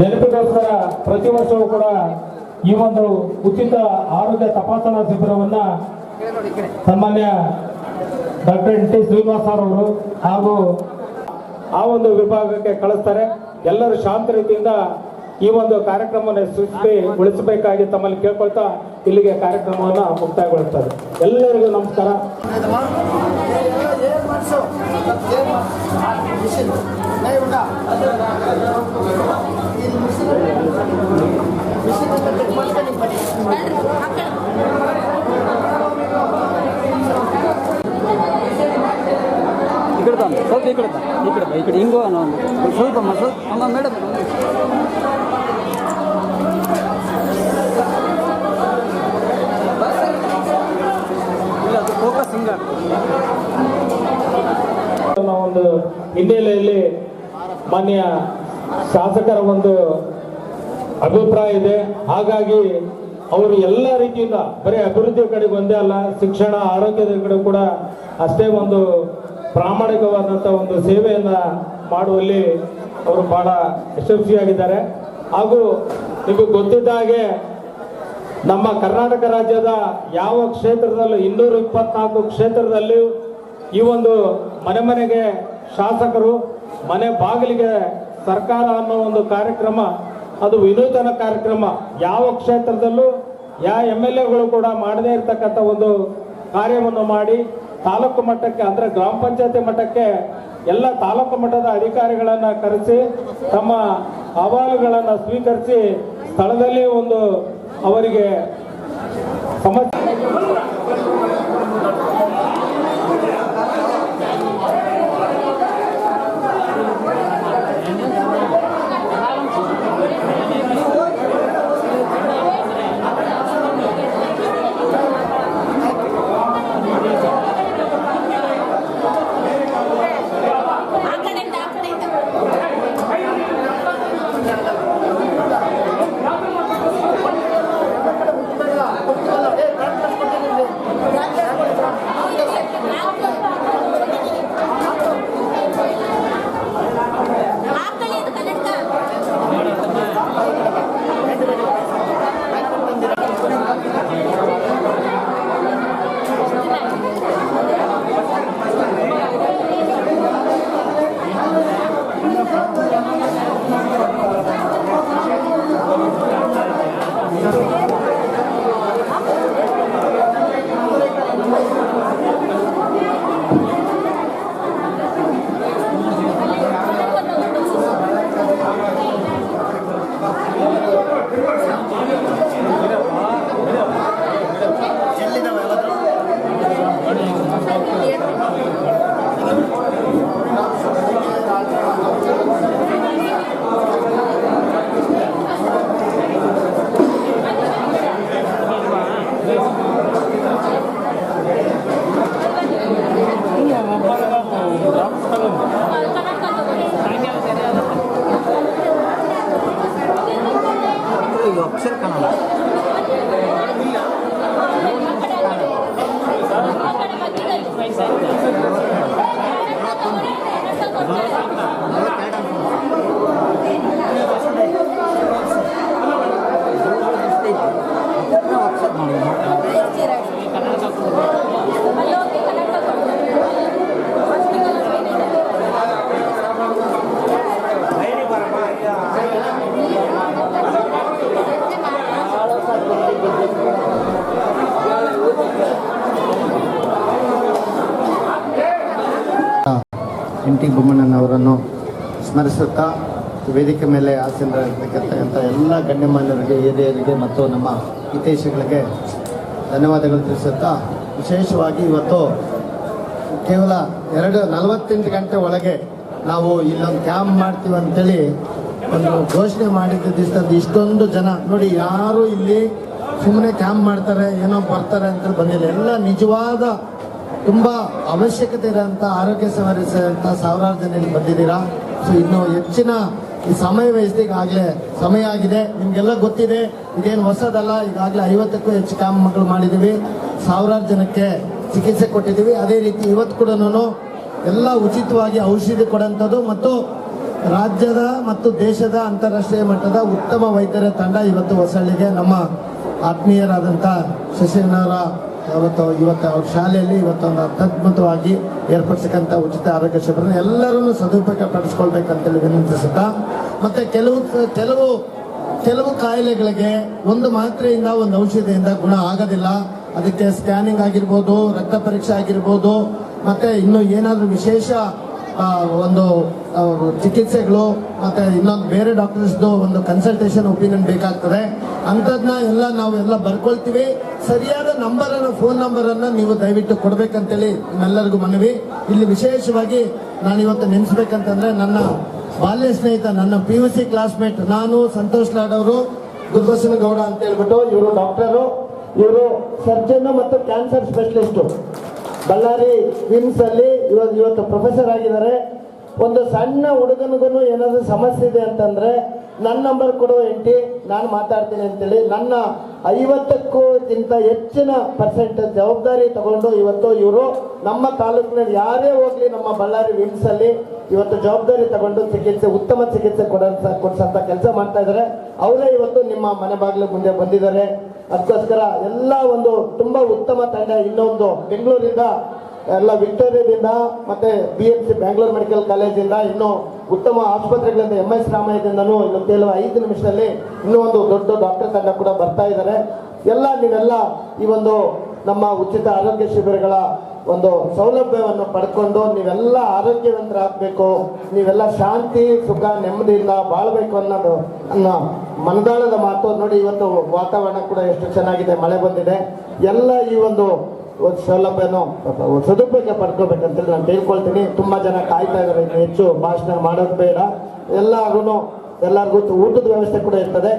ನೆನಪಿಗೋಸ್ಕರ ಪ್ರತಿ ವರ್ಷವೂ ಕೂಡ ಈ ಒಂದು ಉಚಿತ ಆರೋಗ್ಯ ತಪಾಸಣಾ ಶಿಬಿರವನ್ನ ಸನ್ಮಾನ್ಯ ಡಾಕ್ಟರ್ ಟಿ ಶ್ರೀನಿವಾಸ್ ಅವರು ಹಾಗೂ ಆ ಒಂದು ವಿಭಾಗಕ್ಕೆ ಕಳಿಸ್ತಾರೆ. ಎಲ್ಲರೂ ಶಾಂತ ರೀತಿಯಿಂದ ಈ ಒಂದು ಕಾರ್ಯಕ್ರಮವನ್ನು ಯಶಸ್ವಿಗೊಳಿಸಬೇಕಾಗಿ ತಮ್ಮಲ್ಲಿ ಕೇಳ್ಕೊಳ್ತಾ ಇಲ್ಲಿಗೆ ಕಾರ್ಯಕ್ರಮವನ್ನು ಮುಕ್ತಾಯಗೊಳಿಸ್ತಾರೆ. ಎಲ್ಲರಿಗೂ ನಮಸ್ಕಾರ. ఇక్కడ ಸ್ವಲ್ಪ ಈ ಕಡೆ ಹಿಂಗೋ ಸ್ವಲ್ಪ ಅಮ್ಮ ಮೇಡಮ್ ಇಲ್ಲ ಅದು ಫೋಕಸ್ ಹಿಂಗ ಒಂದು ಹಿನ್ನೆಲೆಯಲ್ಲಿ ಮಾನ್ಯ ಶಾಸಕರ ಒಂದು ಅಭಿಪ್ರಾಯ ಇದೆ. ಹಾಗಾಗಿ ಅವರು ಎಲ್ಲ ರೀತಿಯಿಂದ ಬರೀ ಅಭಿವೃದ್ಧಿ ಕಡೆಗೆ ಒಂದೇ ಅಲ್ಲ, ಶಿಕ್ಷಣ ಆರೋಗ್ಯದ ಕಡೆ ಕೂಡ ಅಷ್ಟೇ ಒಂದು ಪ್ರಾಮಾಣಿಕವಾದಂಥ ಒಂದು ಸೇವೆಯನ್ನ ಮಾಡುವಲ್ಲಿ ಅವರು ಬಹಳ ಯಶಸ್ವಿಯಾಗಿದ್ದಾರೆ. ಹಾಗೂ ನಿಮಗೆ ಗೊತ್ತಿದ್ದ ಹಾಗೆ ನಮ್ಮ ಕರ್ನಾಟಕ ರಾಜ್ಯದ ಯಾವ ಕ್ಷೇತ್ರದಲ್ಲೂ 224 ಕ್ಷೇತ್ರದಲ್ಲಿ ಈ ಒಂದು ಮನೆ ಮನೆಗೆ ಶಾಸಕರು, ಮನೆ ಬಾಗಿಲಿಗೆ ಸರ್ಕಾರ ಅನ್ನೋ ಒಂದು ಕಾರ್ಯಕ್ರಮ ಅದು ವಿನೂತನ ಕಾರ್ಯಕ್ರಮ. ಯಾವ ಕ್ಷೇತ್ರದಲ್ಲೂ ಯಾವ MLAಗಳು ಕೂಡ ಮಾಡದೇ ಇರತಕ್ಕಂಥ ಒಂದು ಕಾರ್ಯವನ್ನು ಮಾಡಿ ತಾಲೂಕು ಮಟ್ಟಕ್ಕೆ ಅಂದ್ರೆ ಗ್ರಾಮ ಪಂಚಾಯತಿ ಮಟ್ಟಕ್ಕೆ ಎಲ್ಲ ತಾಲೂಕು ಮಟ್ಟದ ಅಧಿಕಾರಿಗಳನ್ನ ಕರೆಸಿ ತಮ್ಮ ಅಹವಾಲುಗಳನ್ನು ಸ್ವೀಕರಿಸಿ ಸ್ಥಳದಲ್ಲಿ ಒಂದು ಅವರಿಗೆ ಸಮಸ್ಯೆ ಅಕ್ಷರ ಕಾಣಲ್ಲ. NT ಬೊಮ್ಮಣ್ಣನವರನ್ನು ಸ್ಮರಿಸುತ್ತಾ ವೇದಿಕೆ ಮೇಲೆ ಆಸೀನರಾಗಿರ್ತಕ್ಕಂಥ ಎಲ್ಲ ಗಣ್ಯಮಾನ್ಯರಿಗೆ, ಹಿರಿಯರಿಗೆ ಮತ್ತು ನಮ್ಮ ಹಿತೈಷಿಗಳಿಗೆ ಧನ್ಯವಾದಗಳು ತಿಳಿಸುತ್ತಾ, ವಿಶೇಷವಾಗಿ ಇವತ್ತು ಕೇವಲ 48 ಗಂಟೆ ಒಳಗೆ ನಾವು ಇಲ್ಲೊಂದು ಕ್ಯಾಂಪ್ ಮಾಡ್ತೀವಿ ಅಂತೇಳಿ ಒಂದು ಘೋಷಣೆ ಮಾಡಿದ್ದ ದಿವಸದಲ್ಲಿ ಇಷ್ಟೊಂದು ಜನ ನೋಡಿ, ಯಾರು ಇಲ್ಲಿ ಸುಮ್ಮನೆ ಕ್ಯಾಂಪ್ ಮಾಡ್ತಾರೆ ಏನೋ ಬರ್ತಾರೆ ಅಂತ ಬಂದಿಲ್ಲ. ಎಲ್ಲ ನಿಜವಾದ ತುಂಬ ಅವಶ್ಯಕತೆ ಇರೋಂಥ ಆರೋಗ್ಯ ಸೇವಿಸುವಂಥ ಸಾವಿರಾರು ಜನ ಇಲ್ಲಿ ಬಂದಿದ್ದೀರಾ. ಸೊ ಇನ್ನು ಹೆಚ್ಚಿನ ಈ ಸಮಯ ವಹಿಸಿದ ಈಗಾಗಲೇ ಸಮಯ ಆಗಿದೆ. ನಿಮಗೆಲ್ಲ ಗೊತ್ತಿದೆ, ಇದೇನು ಹೊಸದಲ್ಲ. ಈಗಾಗಲೇ 50ಕ್ಕೂ ಹೆಚ್ಚು ಕ್ಯಾಂಪ್ಗಳು ಮಾಡಿದ್ದೀವಿ, ಸಾವಿರಾರು ಜನಕ್ಕೆ ಚಿಕಿತ್ಸೆ ಕೊಟ್ಟಿದ್ದೀವಿ. ಅದೇ ರೀತಿ ಇವತ್ತು ಕೂಡ ಎಲ್ಲ ಉಚಿತವಾಗಿ ಔಷಧಿ ಕೊಡೋಂಥದ್ದು ಮತ್ತು ರಾಜ್ಯದ ಮತ್ತು ದೇಶದ ಅಂತಾರಾಷ್ಟ್ರೀಯ ಮಟ್ಟದ ಉತ್ತಮ ವೈದ್ಯರ ತಂಡ ಇವತ್ತು ಹೊಸಳ್ಳಿಗೆ ನಮ್ಮ ಆತ್ಮೀಯರಾದಂಥ ಶಶಿನವರ ಇವತ್ತು ಅವ್ರ ಶಾಲೆಯಲ್ಲಿ ಇವತ್ತೊಂದು ಅತ್ಯದ್ಭುತವಾಗಿ ಏರ್ಪಡಿಸಕ್ಕಂಥ ಉಚಿತ ಆರೋಗ್ಯ ಶಿಬಿರ ಎಲ್ಲರನ್ನು ಸದುಪಯೋಗ ಪಡಿಸ್ಕೊಳ್ಬೇಕಂತೇಳಿ ವಿನಂತಿಸುತ್ತಾ ಮತ್ತೆ ಕೆಲವು ಕಾಯಿಲೆಗಳಿಗೆ ಒಂದು ಮಾತ್ರೆಯಿಂದ ಒಂದು ಔಷಧಿಯಿಂದ ಗುಣ ಆಗೋದಿಲ್ಲ. ಅದಕ್ಕೆ ಸ್ಕ್ಯಾನಿಂಗ್ ಆಗಿರ್ಬೋದು, ರಕ್ತ ಪರೀಕ್ಷೆ ಆಗಿರ್ಬೋದು, ಮತ್ತೆ ಇನ್ನು ಏನಾದರೂ ವಿಶೇಷ ಒಂದು ಚಿಕಿತ್ಸೆಗಳು ಮತ್ತೆ ಇನ್ನೊಂದು ಬೇರೆ ಡಾಕ್ಟರ್ಸ್ದು ಒಂದು ಕನ್ಸಲ್ಟೇಷನ್ ಒಪಿನಿಯನ್ ಬೇಕಾಗ್ತದೆ. ಅಂಥದ್ನ ನಾವೆಲ್ಲ ಬರ್ಕೊಳ್ತೀವಿ. ಸರಿಯಾದ ಫೋನ್ ನಂಬರನ್ನು ನೀವು ದಯವಿಟ್ಟು ಕೊಡ್ಬೇಕಂತೇಳಿ ನಿಮ್ಮೆಲ್ಲರಿಗೂ ಮನವಿ. ಇಲ್ಲಿ ವಿಶೇಷವಾಗಿ ನಾನಿವತ್ತು ನೆನೆಸ್ಬೇಕಂತಂದ್ರೆ ನನ್ನ ಬಾಲ್ಯ ಸ್ನೇಹಿತ, ನನ್ನ PUC ಕ್ಲಾಸ್ಮೇಟ್, ನಾನು ಸಂತೋಷ್ ಲಾಡ್ ಅವರು, ಗುರುಬಸನಗೌಡ ಅಂತ ಹೇಳ್ಬಿಟ್ಟು ಇವರು ಡಾಕ್ಟರು, ಇವರು ಸರ್ಜನ್ ಮತ್ತು ಕ್ಯಾನ್ಸರ್ ಸ್ಪೆಷಲಿಸ್ಟು, ಬಳ್ಳಾರಿ ವಿಮ್ಸ್ ಅಲ್ಲಿ ಇವತ್ತು ಪ್ರೊಫೆಸರ್ ಆಗಿದ್ದಾರೆ. ಒಂದು ಸಣ್ಣ ಹುಡುಗನಿಗೂ ಏನಾದರೂ ಸಮಸ್ಯೆ ಇದೆ ಅಂತಂದ್ರೆ ನನ್ನ ನಂಬರ್ ಕೊಡುವ ಎಂಟಿ, ನಾನು ಮಾತಾಡ್ತೀನಿ ಅಂತೇಳಿ ನನ್ನ 50ಕ್ಕಿಂತ ಹೆಚ್ಚಿನ ಪರ್ಸೆಂಟೇಜ್ ಜವಾಬ್ದಾರಿ ತಗೊಂಡು ಇವತ್ತು ಇವರು ನಮ್ಮ ತಾಲೂಕಿನಲ್ಲಿ ಯಾರೇ ಹೋಗ್ಲಿ ನಮ್ಮ ಬಳ್ಳಾರಿ ವಿಮ್ಸ್ ಅಲ್ಲಿ ಇವತ್ತು ಜವಾಬ್ದಾರಿ ತಗೊಂಡು ಉತ್ತಮ ಚಿಕಿತ್ಸೆ ಕೊಡಿಸಂತ ಕೆಲಸ ಮಾಡ್ತಾ ಇದ್ದಾರೆ. ಅವರೇ ಇವತ್ತು ನಿಮ್ಮ ಮನೆ ಬಾಗಿಲು ಮುಂದೆ ಬಂದಿದ್ದಾರೆ. ಅದಕ್ಕೋಸ್ಕರ ಎಲ್ಲ ಒಂದು ತುಂಬಾ ಉತ್ತಮ ತಂಡ. ಇನ್ನೊಂದು ಬೆಂಗಳೂರಿಂದ ಎಲ್ಲ ವಿಕ್ಟೋರಿಯಾದಿಂದ ಮತ್ತೆ BMC ಬ್ಯಾಂಗ್ಳೂರ್ ಮೆಡಿಕಲ್ ಕಾಲೇಜಿಂದ ಇನ್ನೂ ಉತ್ತಮ ಆಸ್ಪತ್ರೆಗಳಿಂದ MS ರಾಮಯ್ಯದಿಂದನೂ ಇನ್ನು ಕೆಲವು 5 ನಿಮಿಷದಲ್ಲಿ ಇನ್ನೂ ಒಂದು ದೊಡ್ಡ ಡಾಕ್ಟರ್ ತಂಡ ಕೂಡ ಬರ್ತಾ ಇದ್ದಾರೆ. ನೀವೆಲ್ಲ ಈ ಒಂದು ನಮ್ಮ ಉಚಿತ ಆರೋಗ್ಯ ಶಿಬಿರಗಳ ಒಂದು ಸೌಲಭ್ಯವನ್ನು ಪಡ್ಕೊಂಡು ನೀವೆಲ್ಲ ಆರೋಗ್ಯವಂತರಾಗಬೇಕು, ನೀವೆಲ್ಲ ಶಾಂತಿ ಸುಖ ನೆಮ್ಮದಿಯಿಂದ ಬಾಳ್ಬೇಕು ಅನ್ನೋದು ಮನದಾಳದ ಮಾತು. ನೋಡಿ, ಇವತ್ತು ವಾತಾವರಣ ಕೂಡ ಎಷ್ಟು ಚೆನ್ನಾಗಿದೆ, ಮಳೆ ಬಂದಿದೆ. ಎಲ್ಲ ಈ ಒಂದು ಸೌಲಭ್ಯನೂ ಸದುಪಯೋಗ ಪಡ್ಕೋಬೇಕಂತೇಳಿ ನಾನು ಕೇಳ್ಕೊಳ್ತೀನಿ. ತುಂಬಾ ಜನ ಕಾಯ್ತಾ ಇದ್ದಾರೆ, ಇನ್ನು ಹೆಚ್ಚು ಭಾಷಣ ಮಾಡೋದು ಬೇಡ. ಎಲ್ಲರಿಗೂ ಊಟದ ವ್ಯವಸ್ಥೆ ಕೂಡ ಇರ್ತದೆ.